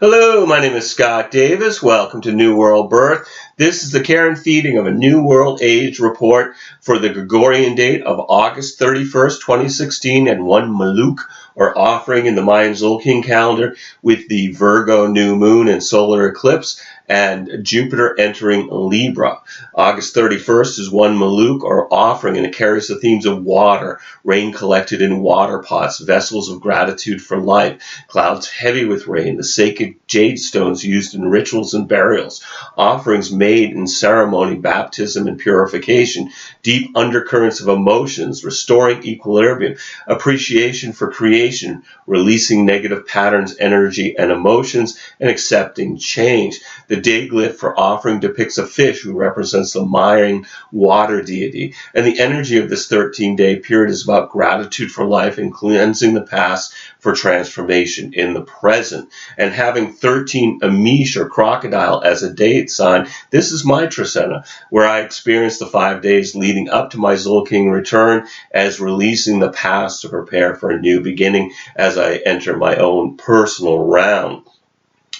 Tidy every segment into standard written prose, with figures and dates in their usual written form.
Hello, my name is Scott Davis. Welcome to New World Birth. This is the care and feeding of a New World Age report for the Gregorian date of August 31st, 2016, and one Muluc, or offering in the Mayan Zolkin calendar, with the Virgo New Moon and solar eclipse, and Jupiter entering Libra. August 31st is one Muluc, or offering, and it carries the themes of water, rain collected in water pots, vessels of gratitude for life, clouds heavy with rain, the sacred jade stones used in rituals and burials, offerings made in ceremony, baptism, and purification, deep undercurrents of emotions, restoring equilibrium, appreciation for creation, releasing negative patterns, energy, and emotions, and accepting change. The day glyph for offering depicts a fish who represents the Mayan water deity, and the energy of this 13-day period is about gratitude for life and cleansing the past for transformation in the present. And having 13 Amish, or crocodile, as a date sign, this is my Trisena, where I experienced the 5 days leading up to my Zolkin return as releasing the past to prepare for a new beginning as I enter my own personal round.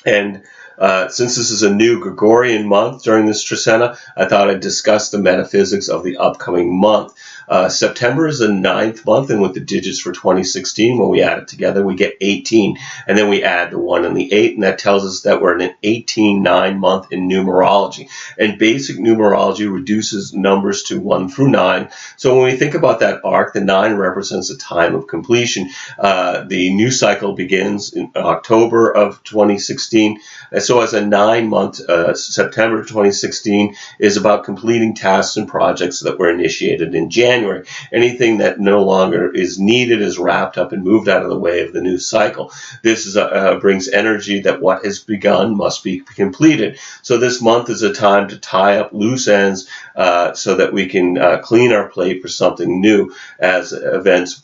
And since this is a new Gregorian month during this Trisena, I thought I'd discuss the metaphysics of the upcoming month. September is the 9th month, and with the digits for 2016, when we add it together, we get 18. And then we add the 1 and the 8, and that tells us that we're in an 18-9 month in numerology. And basic numerology reduces numbers to 1 through 9. So when we think about that arc, the 9 represents a time of completion. The new cycle begins in October of 2016. And so as a 9-month, September 2016 is about completing tasks and projects that were initiated in January. Anything that no longer is needed is wrapped up and moved out of the way of the new cycle. This is brings energy that what has begun must be completed. So this month is a time to tie up loose ends so that we can clean our plate for something new, as events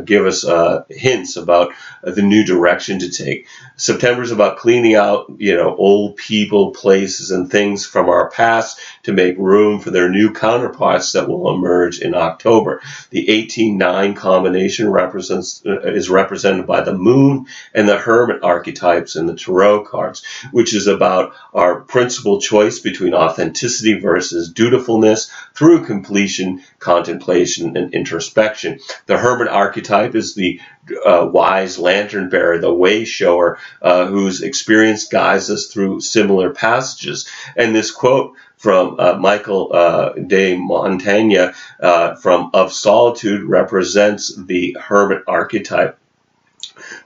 give us hints about the new direction to take. September is about cleaning out, old people, places, and things from our past to make room for their new counterparts that will emerge in October. The 18-9 combination is represented by the moon and the hermit archetypes in the tarot cards, which is about our principal choice between authenticity versus dutifulness through completion, contemplation, and introspection. The hermit archetype is the wise lantern bearer, the way shower, whose experience guides us through similar passages. And this quote from Michael de Montaigne from Of Solitude represents the hermit archetype.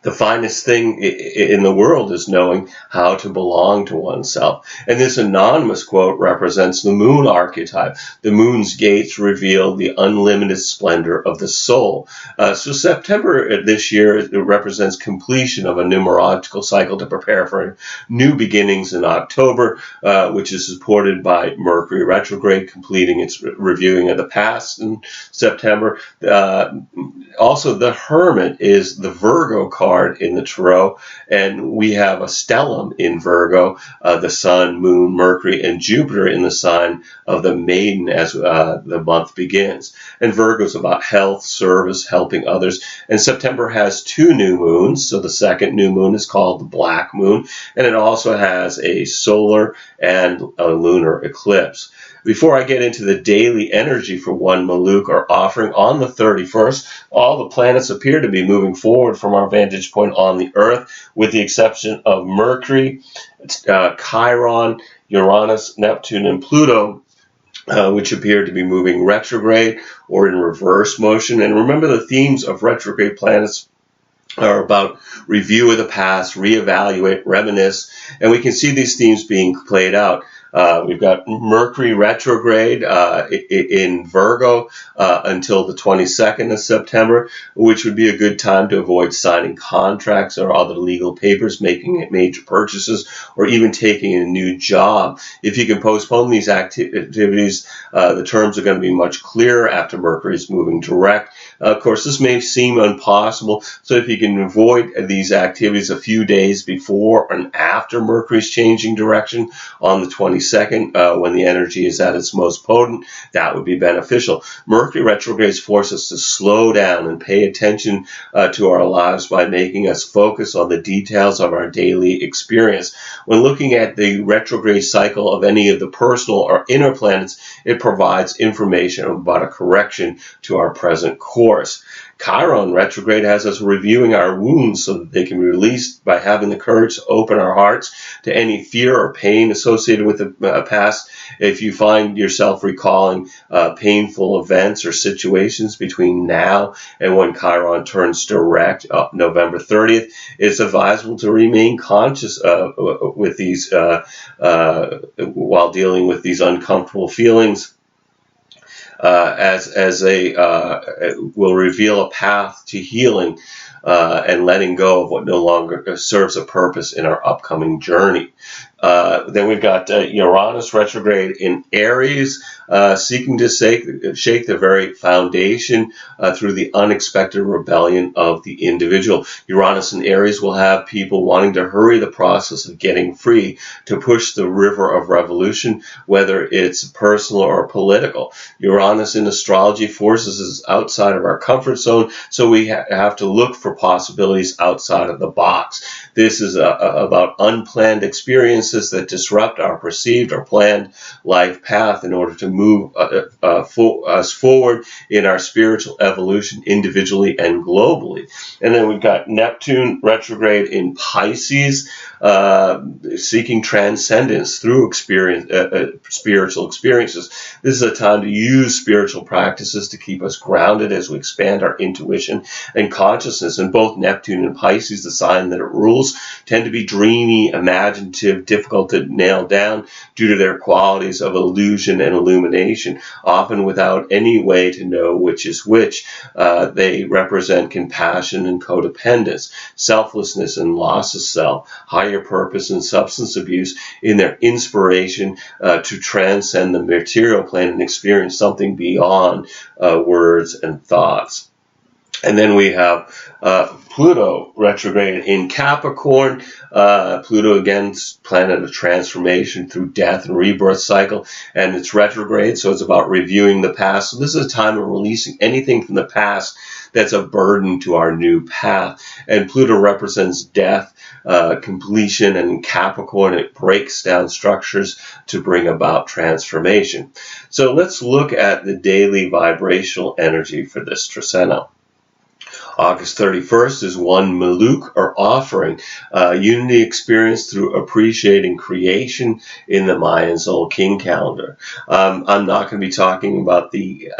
The finest thing in the world is knowing how to belong to oneself. And this anonymous quote represents the moon archetype. The moon's gates reveal the unlimited splendor of the soul. So September this year, it represents completion of a numerological cycle to prepare for new beginnings in October, which is supported by Mercury Retrograde, completing its reviewing of the past in September. Also, the Hermit is the Virgo card in the tarot, and we have a stellium in Virgo, the Sun, Moon, Mercury, and Jupiter in the sign of the Maiden as the month begins. And Virgo is about health, service, helping others. And September has 2 new moons, so the second new moon is called the Black Moon, and it also has a solar and a lunar eclipse. Before I get into the daily energy for one Muluc, or offering on the 31st, all the planets appear to be moving forward from our vantage point on the Earth, with the exception of Mercury, Chiron, Uranus, Neptune, and Pluto, which appear to be moving retrograde or in reverse motion. And remember, the themes of retrograde planets are about review of the past, reevaluate, reminisce, and we can see these themes being played out. We've got Mercury Retrograde in Virgo until the 22nd of September, which would be a good time to avoid signing contracts or other legal papers, making major purchases, or even taking a new job. If you can postpone these activities, the terms are going to be much clearer after Mercury is moving direct. Of course, this may seem impossible, so if you can avoid these activities a few days before and after Mercury's changing direction on the 22nd, when the energy is at its most potent, that would be beneficial. Mercury retrogrades force us to slow down and pay attention to our lives by making us focus on the details of our daily experience. When looking at the retrograde cycle of any of the personal or inner planets, it provides information about a correction to our present course. Chiron retrograde has us reviewing our wounds so that they can be released by having the courage to open our hearts to any fear or pain associated with the past. If you find yourself recalling painful events or situations between now and when Chiron turns direct, November 30th, it's advisable to remain conscious with these while dealing with these uncomfortable feelings. As they will reveal a path to healing and letting go of what no longer serves a purpose in our upcoming journey. Then we've got Uranus retrograde in Aries, seeking to shake the very foundation through the unexpected rebellion of the individual. Uranus in Aries will have people wanting to hurry the process of getting free, to push the river of revolution, whether it's personal or political. Uranus in astrology forces us outside of our comfort zone, so we have to look for possibilities outside of the box. This is about unplanned experiences that disrupt our perceived or planned life path in order to move us forward in our spiritual evolution individually and globally. And then we've got Neptune retrograde in Pisces, seeking transcendence through spiritual experiences. This is a time to use spiritual practices to keep us grounded as we expand our intuition and consciousness. And both Neptune and Pisces, the sign that it rules, tend to be dreamy, imaginative, difficult to nail down due to their qualities of illusion and illumination, often without any way to know which is which. They represent compassion and codependence, selflessness and loss of self, higher purpose and substance abuse in their inspiration to transcend the material plane and experience something beyond words and thoughts. And then we have Pluto retrograde in Capricorn. Pluto, again, planet of transformation through death and rebirth cycle, and it's retrograde, so it's about reviewing the past. So this is a time of releasing anything from the past that's a burden to our new path. And Pluto represents death, completion, and in Capricorn, it breaks down structures to bring about transformation. So let's look at the daily vibrational energy for this Trecento. August 31st is one Muluc, or offering, unity experienced through appreciating creation in the Mayan Soul King calendar. I'm not going to be talking about the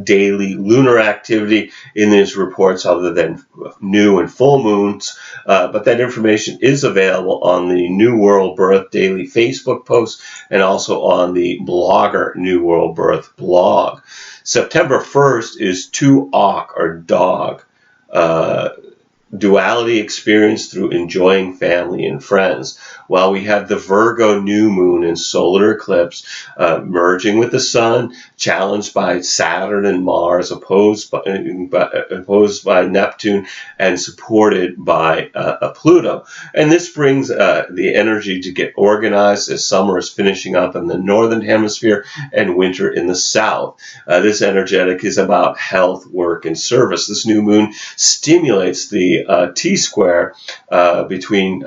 daily lunar activity in these reports other than new and full moons, but that information is available on the New World Birth daily Facebook post and also on the blogger New World Birth blog. September 1st is Tu'ok, or dog. Duality experienced through enjoying family and friends, while we have the Virgo New Moon and solar eclipse merging with the Sun, challenged by Saturn and Mars, opposed by Neptune, and supported by Pluto. And this brings the energy to get organized as summer is finishing up in the northern hemisphere and winter in the south. This energetic is about health, work, and service. This new moon stimulates the T-square between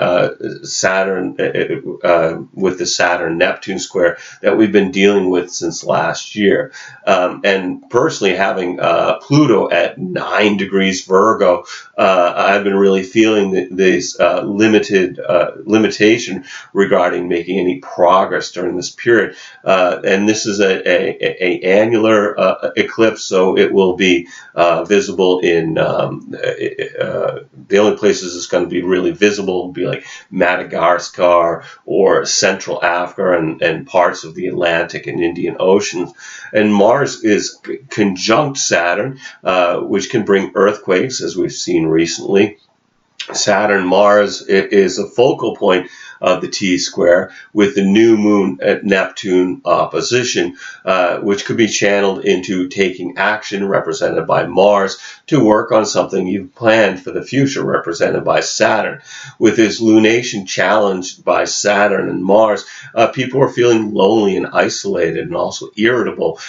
Saturn with the Saturn-Neptune square that we've been dealing with since last year. And personally, having Pluto at 9 degrees Virgo, I've been really feeling this limitation regarding making any progress during this period. And this is a annular eclipse, so it will be visible in the only places it's going to be really visible will be like Madagascar or Central Africa and parts of the Atlantic and Indian Oceans. And Mars is conjunct Saturn, which can bring earthquakes, as we've seen recently. Saturn-Mars is a focal point of the T-square, with the new moon at Neptune opposition, which could be channeled into taking action, represented by Mars, to work on something you've planned for the future, represented by Saturn. With this lunation challenged by Saturn and Mars, people are feeling lonely and isolated and also irritable,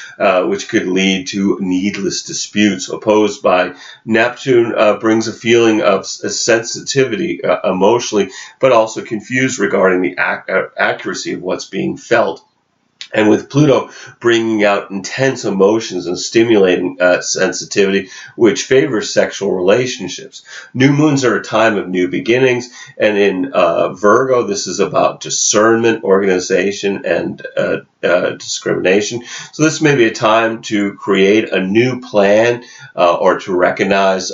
which could lead to needless disputes. Opposed by Neptune brings a feeling of sensitivity emotionally, but also confused regarding the accuracy of what's being felt. And with Pluto bringing out intense emotions and stimulating sensitivity, which favors sexual relationships. New moons are a time of new beginnings, and in Virgo, this is about discernment, organization, and discrimination. So this may be a time to create a new plan or to recognize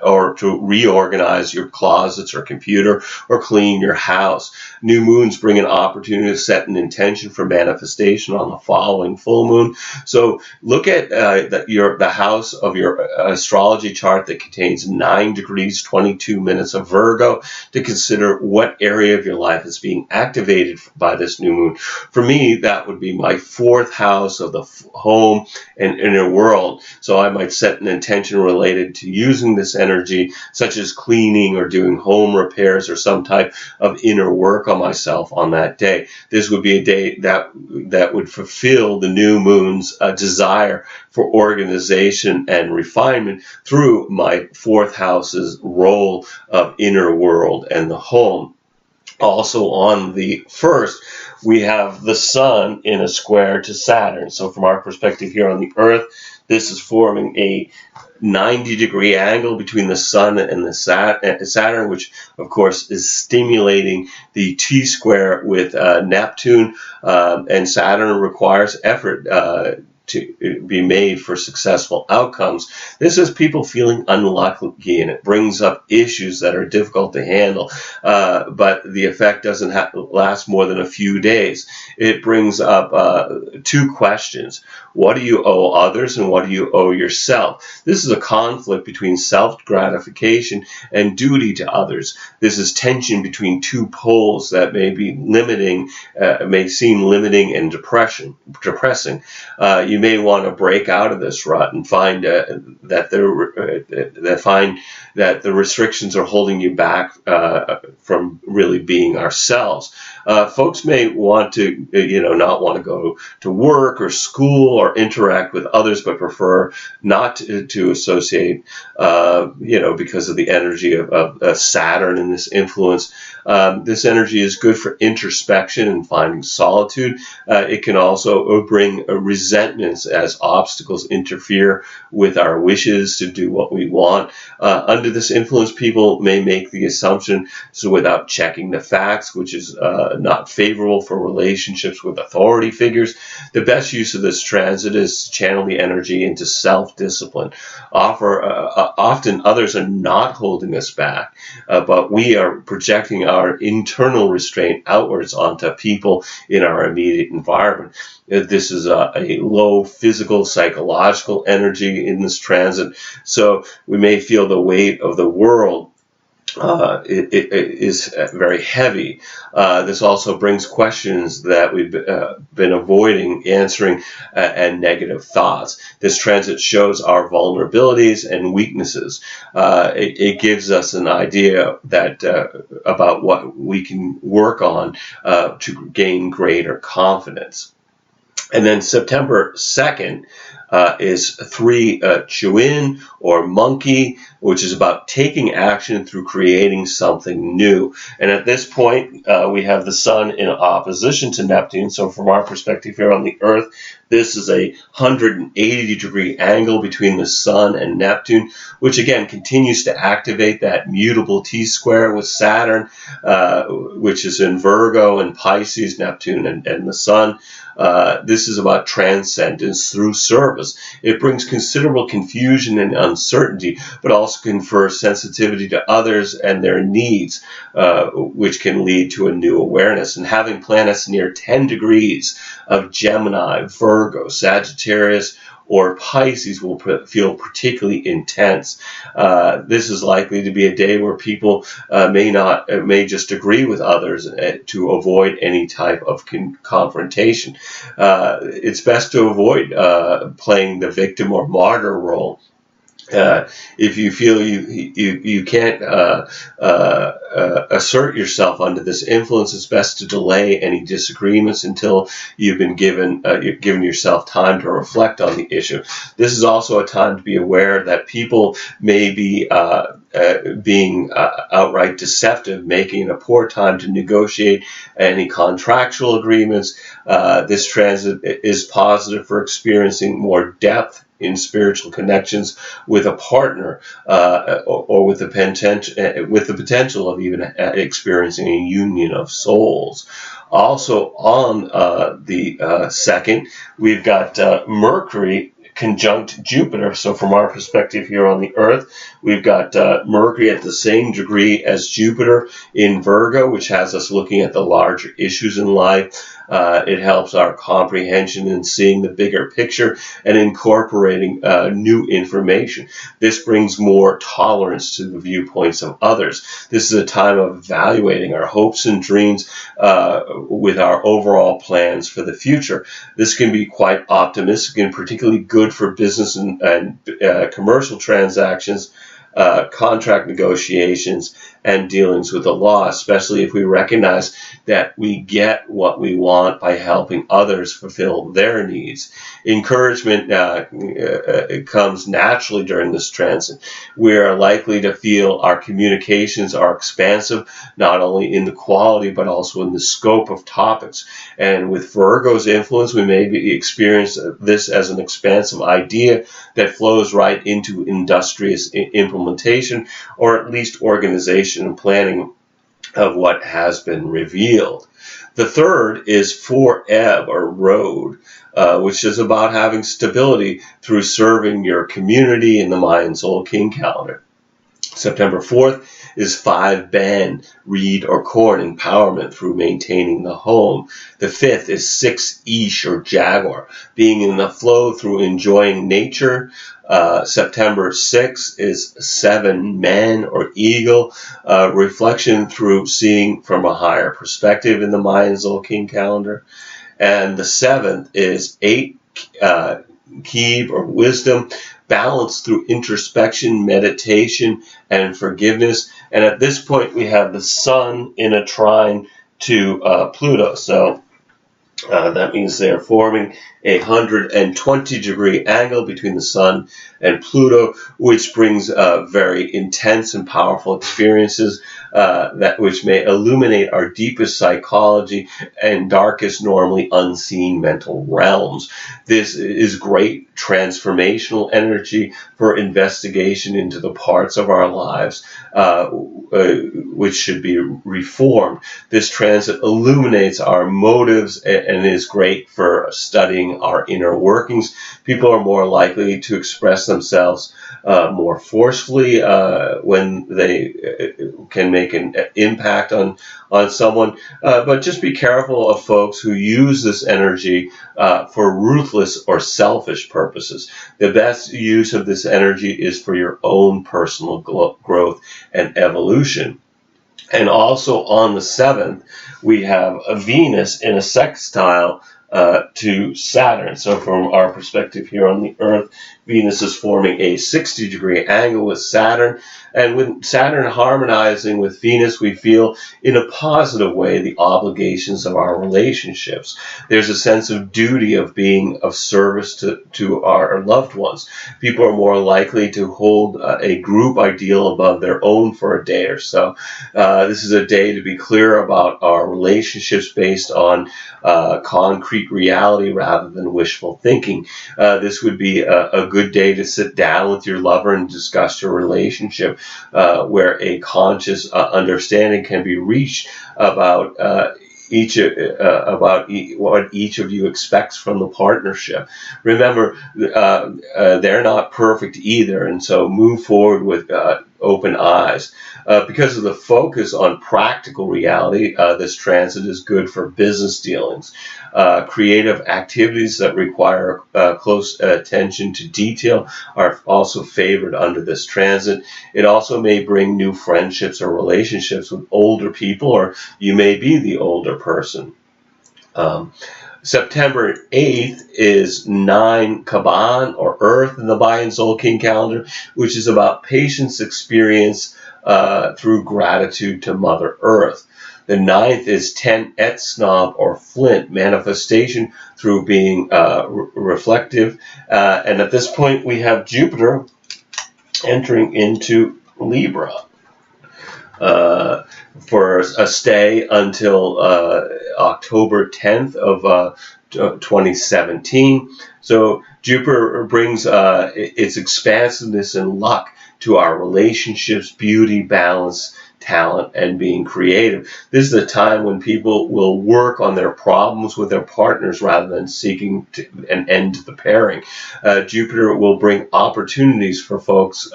or to reorganize your closets or computer or clean your house. New moons bring an opportunity to set an intention for manifestation on the following full moon. So look at the house of your astrology chart that contains 9 degrees, 22 minutes of Virgo to consider what area of your life is being activated by this new moon. For me, that would be my 4th house of the home and inner world. So I might set an intention related to using this energy, such as cleaning or doing home repairs or some type of inner work on myself on that day. This would be a day that would fulfill the new moon's desire for organization and refinement through my 4th house's role of inner world and the home. Also on the 1st, we have the Sun in a square to Saturn. So from our perspective here on the Earth, this is forming a 90-degree angle between the Sun and the Saturn, which of course is stimulating the T-square with Neptune, and Saturn requires effort to be made for successful outcomes. This is people feeling unlucky, and it brings up issues that are difficult to handle, but the effect doesn't last more than a few days. It brings up 2 questions. What do you owe others, and what do you owe yourself? This is a conflict between self-gratification and duty to others. This is tension between 2 poles that may be limiting, may seem limiting and depressing. You may want to break out of this rut and find that the restrictions are holding you back from really being ourselves. Folks may want to, not want to go to work or school or interact with others, but prefer not to associate, because of the energy of Saturn and this influence. This energy is good for introspection and finding solitude. It can also bring resentments as obstacles interfere with our wishes to do what we want. Under this influence, people may make the assumption, so without checking the facts, which is not favorable for relationships with authority figures. The best use of this transit is to channel the energy into self-discipline. Often others are not holding us back, but we are projecting our internal restraint outwards onto people in our immediate environment. This is a low physical, psychological energy in this transit, so we may feel the weight of the world. It is very heavy. This also brings questions that we've been avoiding answering and negative thoughts. This transit shows our vulnerabilities and weaknesses. It gives us an idea that about what we can work on to gain greater confidence. And then September 2nd is 3 Chiron or monkey, which is about taking action through creating something new. And at this point, we have the Sun in opposition to Neptune. So from our perspective here on the Earth, this is a 180-degree angle between the Sun and Neptune, which again continues to activate that mutable T square with Saturn, which is in Virgo and Pisces, Neptune and the Sun. This is about transcendence through service. It brings considerable confusion and uncertainty, but also confers sensitivity to others and their needs, which can lead to a new awareness. And having planets near 10 degrees of Gemini, Virgo, Sagittarius, or Pisces will feel particularly intense. This is likely to be a day where people may just agree with others to avoid any type of confrontation. It's best to avoid playing the victim or martyr role. If you feel you can't assert yourself under this influence, it's best to delay any disagreements until you've given yourself time to reflect on the issue. This is also a time to be aware that people may be being outright deceptive, making it a poor time to negotiate any contractual agreements. This transit is positive for experiencing more depth in spiritual connections with a partner, or with the potential of even experiencing a union of souls. Also on the 2nd, we've got Mercury conjunct Jupiter. So from our perspective here on the Earth, we've got Mercury at the same degree as Jupiter in Virgo, which has us looking at the larger issues in life. It helps our comprehension in seeing the bigger picture and incorporating new information. This brings more tolerance to the viewpoints of others. This is a time of evaluating our hopes and dreams with our overall plans for the future. This can be quite optimistic and particularly good for business and commercial transactions, contract negotiations, and dealings with the law, especially if we recognize that we get what we want by helping others fulfill their needs. Encouragement comes naturally during this transit. We are likely to feel our communications are expansive, not only in the quality but also in the scope of topics. And with Virgo's influence, we may experience this as an expansive idea that flows right into industrious implementation, or at least organization and planning of what has been revealed. The 3rd is for ebb or road, which is about having stability through serving your community in the Mayan Soul King calendar. September 4th is 5 Ban, reed or corn, empowerment through maintaining the home. The 5th is 6 Ish or jaguar, being in the flow through enjoying nature. September 6th is 7 Man or eagle, reflection through seeing from a higher perspective in the Mayan King calendar. And the 7th is 8 Keeb or wisdom, balance through introspection, meditation, and forgiveness. And at this point, we have the sun in a trine to Pluto. So that means they are forming a 120-degree angle between the sun and Pluto, which brings very intense and powerful experiences which may illuminate our deepest psychology and darkest, normally unseen mental realms. This is great transformational energy for investigation into the parts of our lives which should be reformed. This transit illuminates our motives and is great for studying our inner workings. People are more likely to express themselves more forcefully when they can make an impact on someone. But just be careful of folks who use this energy for ruthless or selfish purposes. The best use of this energy is for your own personal growth and evolution. And also on the 7th, we have a Venus in a sextile to Saturn. So from our perspective here on the Earth, Venus is forming a 60-degree angle with Saturn. And with Saturn harmonizing with Venus, we feel in a positive way the obligations of our relationships. There's a sense of duty of being of service to our loved ones. People are more likely to hold a group ideal above their own for a day or so. This is a day to be clear about our relationships based on concrete reality rather than wishful thinking. This would be a good day to sit down with your lover and discuss your relationship, where a conscious understanding can be reached about what each of you expects from the partnership. Remember, they're not perfect either, and so move forward with open eyes. Because of the focus on practical reality, this transit is good for business dealings. Creative activities that require close attention to detail are also favored under this transit. It also may bring new friendships or relationships with older people, or you may be the older person. September 8th is 9 Kaban, or Earth, in the Mayan Soul King calendar, which is about patience experience through gratitude to Mother Earth. The 9th is 10 Etsnob, or Flint, manifestation through being reflective. And at this point, we have Jupiter entering into Libra for a stay until October 10th of 2017. So Jupiter brings its expansiveness and luck to our relationships, beauty, balance, talent, and being creative. This is a time when people will work on their problems with their partners rather than seeking an end to the pairing. Jupiter will bring opportunities for folks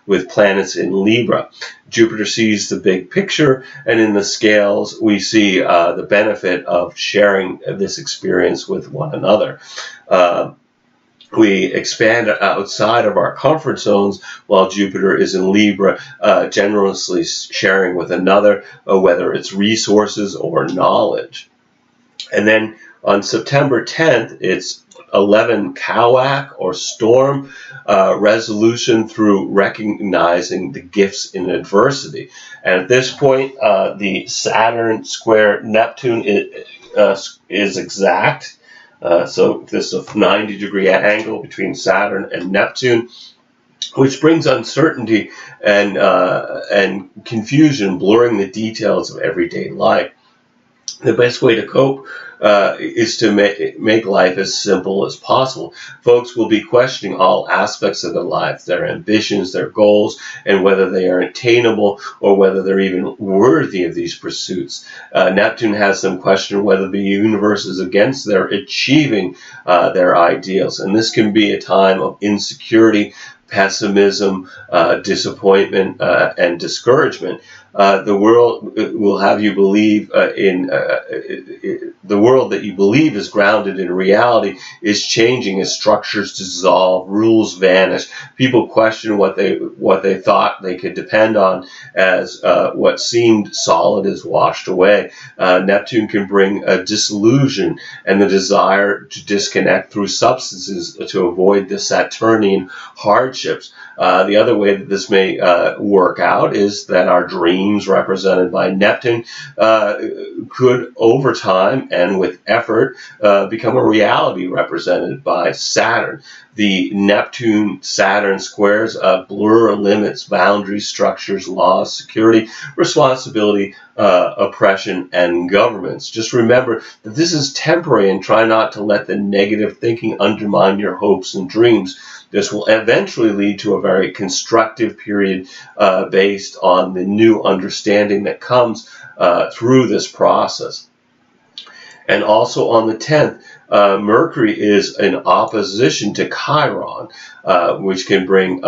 with planets in Libra. Jupiter sees the big picture, and in the scales we see the benefit of sharing this experience with one another. We expand outside of our comfort zones while Jupiter is in Libra, generously sharing with another, whether it's resources or knowledge. And then on September 10th, it's 11 Kawak, or Storm, resolution through recognizing the gifts in adversity. And at this point, the Saturn square Neptune is exact. So this is a 90-degree angle between Saturn and Neptune, which brings uncertainty and confusion, blurring the details of everyday life. The best way to cope is to make life as simple as possible. Folks will be questioning all aspects of their life, their ambitions, their goals, and whether they are attainable or whether they're even worthy of these pursuits. Neptune has them question whether the universe is against their achieving their ideals. And this can be a time of insecurity, pessimism, disappointment, and discouragement. The world will have you believe the world that you believe is grounded in reality is changing as structures dissolve, rules vanish. People question what they thought they could depend on, as what seemed solid is washed away. Neptune can bring a disillusion and the desire to disconnect through substances to avoid the Saturnian hardships. The other way that this may work out is that our dreams, represented by Neptune, could over time and with effort become a reality, represented by Saturn. The Neptune-Saturn squares blur limits, boundaries, structures, laws, security, responsibility, oppression, and governments. Just remember that this is temporary, and try not to let the negative thinking undermine your hopes and dreams. This will eventually lead to a very constructive period based on the new understanding that comes through this process. And also on the 10th, Mercury is in opposition to Chiron, which can bring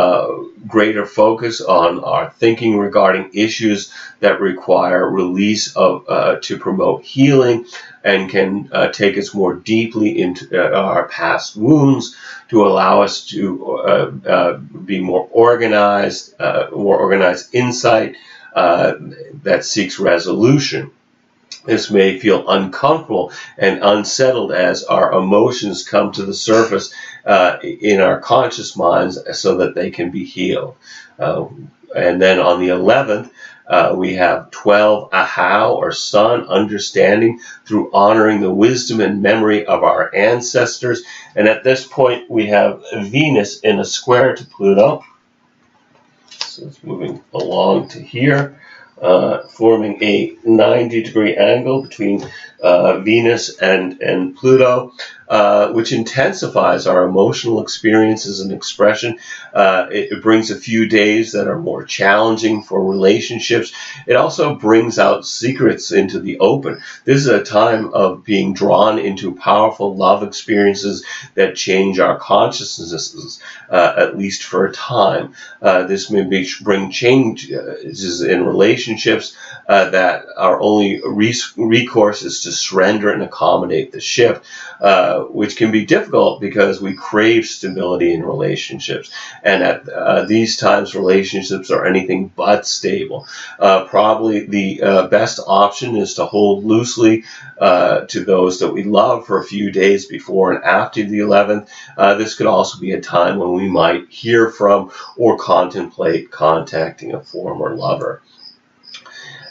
greater focus on our thinking regarding issues that require release to promote healing, and can take us more deeply into our past wounds to allow us to be more organized insight that seeks resolution. This may feel uncomfortable and unsettled as our emotions come to the surface in our conscious minds so that they can be healed. And then on the 11th, we have 12 Ahau, or Sun, understanding through honoring the wisdom and memory of our ancestors. And at this point, we have Venus in a square to Pluto. So it's moving along to here, forming a 90-degree angle between Venus and Pluto. which intensifies our emotional experiences and expression. It brings a few days that are more challenging for relationships. It also brings out secrets into the open. This is a time of being drawn into powerful love experiences that change our consciousnesses, at least for a time. This may bring changes in relationships that our only recourse is to surrender and accommodate the shift, which can be difficult because we crave stability in relationships. And at these times, relationships are anything but stable. Probably the best option is to hold loosely to those that we love for a few days before and after the 11th. This could also be a time when we might hear from or contemplate contacting a former lover.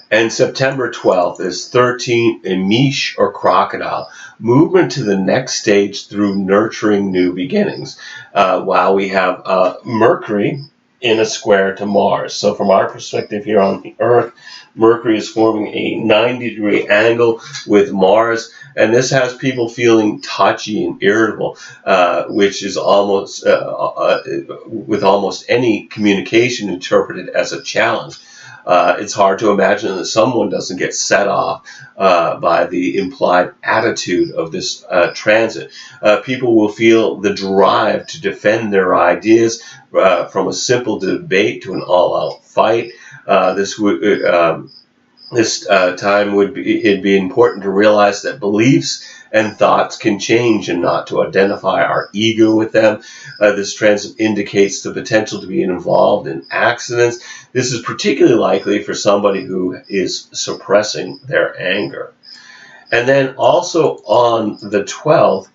And September 12th is 13, Amish or crocodile, movement to the next stage through nurturing new beginnings, while we have Mercury in a square to Mars. So from our perspective here on the Earth, Mercury is forming a 90-degree angle with Mars, and this has people feeling touchy and irritable, which is almost, with almost any communication interpreted as a challenge. It's hard to imagine that someone doesn't get set off by the implied attitude of this transit. People will feel the drive to defend their ideas, from a simple debate to an all-out fight. This time it'd be important to realize that beliefs and thoughts can change and not to identify our ego with them. This transit indicates the potential to be involved in accidents. This is particularly likely for somebody who is suppressing their anger. And then also on the 12th,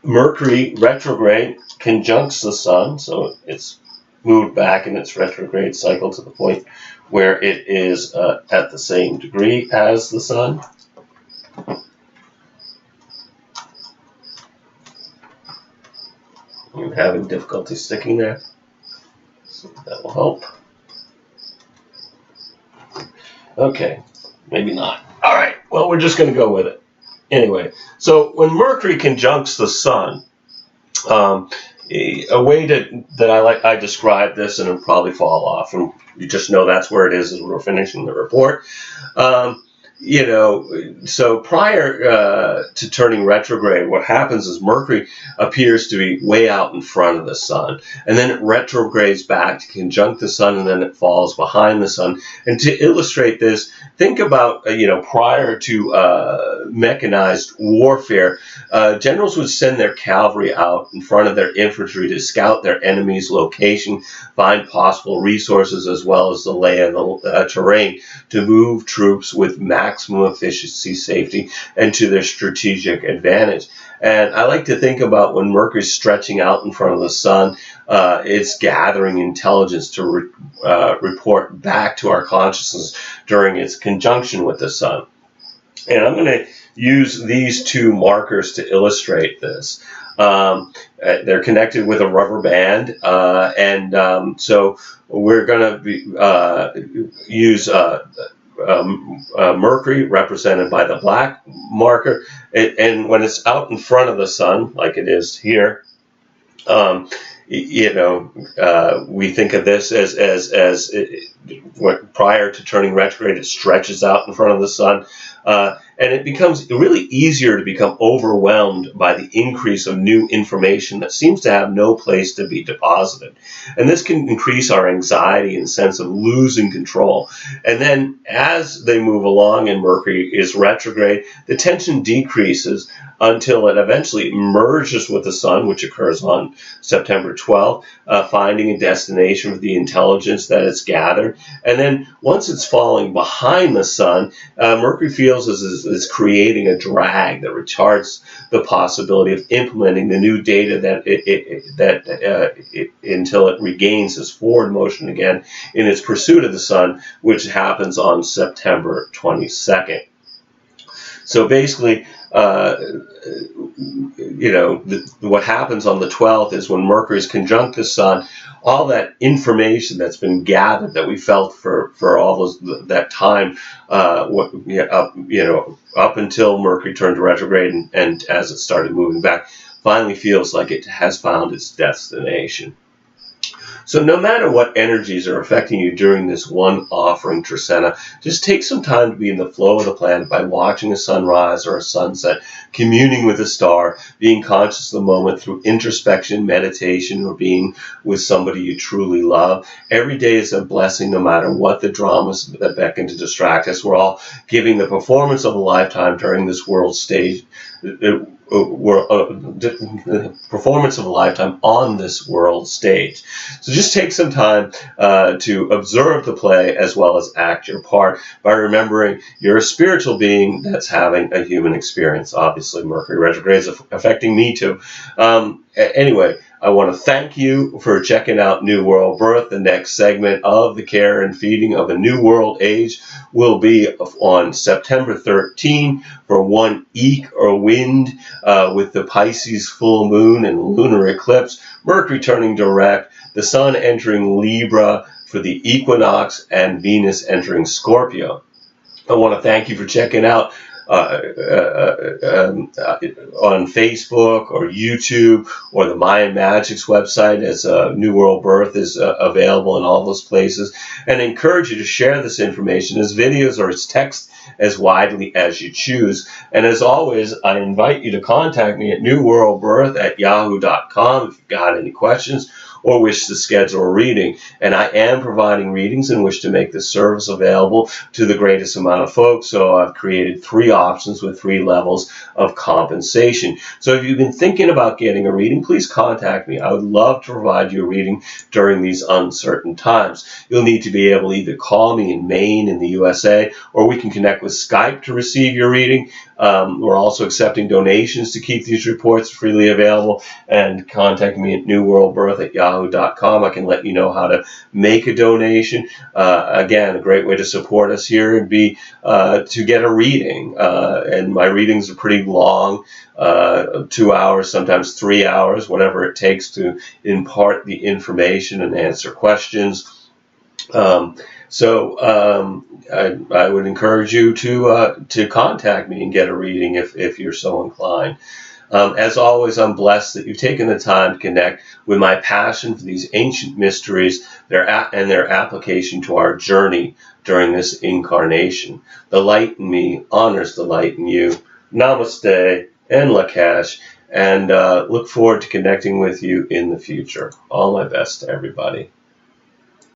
Mercury Retrograde conjuncts the Sun, so it's moved back in its retrograde cycle to the point where it is at the same degree as the Sun. You're having difficulty sticking there, so that will help. Okay, maybe not. All right, well, we're just going to go with it. Anyway, so when Mercury conjuncts the Sun, a way that I describe this, and it'll probably fall off, and you just know that's where it is as we're finishing the report. So prior to turning retrograde, what happens is Mercury appears to be way out in front of the Sun, and then it retrogrades back to conjunct the Sun, and then it falls behind the Sun. And to illustrate this, think about, prior to mechanized warfare, generals would send their cavalry out in front of their infantry to scout their enemy's location, find possible resources, as well as the lay of the terrain, to move troops with maximum efficiency, safety, and to their strategic advantage. And I like to think about when Mercury's stretching out in front of the Sun, it's gathering intelligence to report back to our consciousness during its conjunction with the Sun. And I'm going to use these two markers to illustrate this. They're connected with a rubber band, so we're going to use Mercury, represented by the black marker, and when it's out in front of the Sun, like it is here, we think of this as prior to turning retrograde, it stretches out in front of the Sun, and it becomes really easier to become overwhelmed by the increase of new information that seems to have no place to be deposited. And this can increase our anxiety and sense of losing control. And then as they move along and Mercury is retrograde, the tension decreases until it eventually merges with the Sun, which occurs on September 12th, finding a destination for the intelligence that it's gathered. And then once it's falling behind the Sun, Mercury feels as is creating a drag that retards the possibility of implementing the new data until it regains its forward motion again in its pursuit of the Sun, which happens on September 22nd. So basically, what happens on the 12th is when Mercury's conjunct the Sun, all that information that's been gathered that we felt for all that time, up until Mercury turned retrograde and as it started moving back, finally feels like it has found its destination. So no matter what energies are affecting you during this one offering Trisena, just take some time to be in the flow of the planet by watching a sunrise or a sunset, communing with a star, being conscious of the moment through introspection, meditation, or being with somebody you truly love. Every day is a blessing no matter what the dramas that beckon to distract us. We're all giving the performance of a lifetime during this world stage. Performance of a lifetime on this world stage. So just take some time to observe the play as well as act your part by remembering you're a spiritual being that's having a human experience. Obviously, Mercury retrograde is affecting me too. Anyway, I want to thank you for checking out New World Birth. The next segment of the care and feeding of a new world age will be on September 13 for one eek or wind with the Pisces full moon and lunar eclipse, Mercury turning direct, the Sun entering Libra for the equinox, and Venus entering Scorpio. I want to thank you for checking out on Facebook or YouTube or the Mayan Magics website, as New World Birth is available in all those places, and I encourage you to share this information as videos or as text as widely as you choose. And as always, I invite you to contact me at newworldbirth@yahoo.com if you've got any questions or wish to schedule a reading. And I am providing readings and wish to make this service available to the greatest amount of folks. So I've created 3 options with 3 levels of compensation. So if you've been thinking about getting a reading, please contact me. I would love to provide you a reading during these uncertain times. You'll need to be able to either call me in Maine in the USA, or we can connect with Skype to receive your reading. We're also accepting donations to keep these reports freely available, and contact me at newworldbirth@yahoo.com. I can let you know how to make a donation. Again, a great way to support us here would be to get a reading. And my readings are pretty long, 2 hours, sometimes 3 hours, whatever it takes to impart the information and answer questions. I would encourage you to contact me and get a reading if you're so inclined. As always, I'm blessed that you've taken the time to connect with my passion for these ancient mysteries and their application to our journey during this incarnation. The light in me honors the light in you. Namaste and Lakesh, and look forward to connecting with you in the future. All my best to everybody.